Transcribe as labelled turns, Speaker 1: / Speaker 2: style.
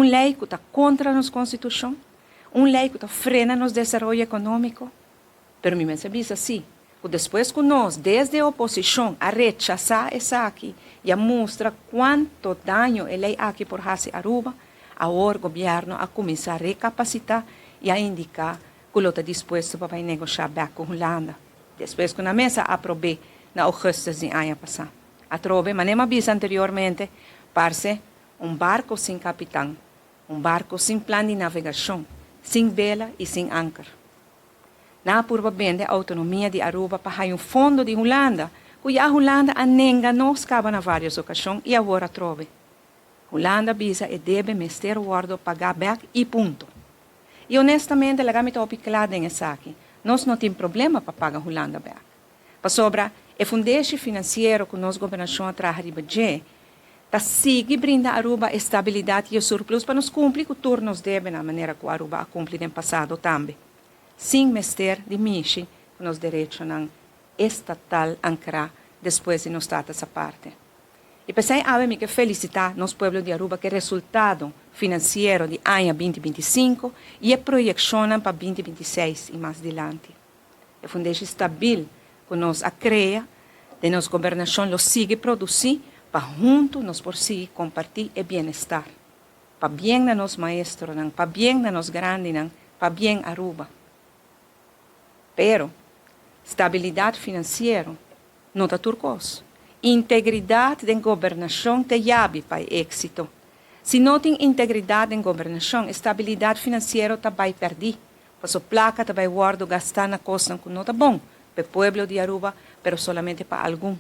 Speaker 1: lei que está contra a nossa Constituição, lei que está frena nosso desenvolvimento econômico. Pero me diz assim, que depois que nós, desde a oposição, a rechazar essa aqui, e mostra quanto dano a lei aqui por fazer Aruba, agora o governo a começar a recapacitar e a indicar que ele está disposto para negociar back com a Holanda. Depois que na mesa aprovei na agosto de ano passado. A trove, mas nem avisa anteriormente, parece barco sem capitão, barco sem plano de navegação, sem vela e sem ancar. Na provavelmente a autonomia de Aruba para fundo de Holanda, cuja a Holanda anenga nos cava na várias ocasiões e agora trove. Holanda visa e deve mester o guardo pagar back e ponto. E honestamente, a gente está clara em essa aqui. Nós não temos problema para pagar Holanda back. Para sobra, o fundeixe financeiro que nós governação traz de budget, está sigue brinda a Aruba estabilidade e o surplus para nos cumprir o turno nos deve na maneira que a Aruba a cumprir no passado também. Sem mester de mishi que nos direitos não estatal ancrar depois de nos dar essa parte. E pensei, me que felicitar nosso povo de Aruba que o resultado financeiro de ano 2025 e a projeção para 2026 e mais adiante. É fundeixe estável que nos cria de nossa governação lo sigue produzir para junto nos por si compartir o bem-estar. Para bem de nos maestros, para bem de nos grandes, para bem Aruba. Pero, estabilidade financeira não está turcos. Integridade de governação te chave para êxito. Se não tem integridade em governação, estabilidade financeira está vai perder. Porque a placa está vai guardar gastar na costa que não está bom para o povo de Aruba, pero solamente para algum.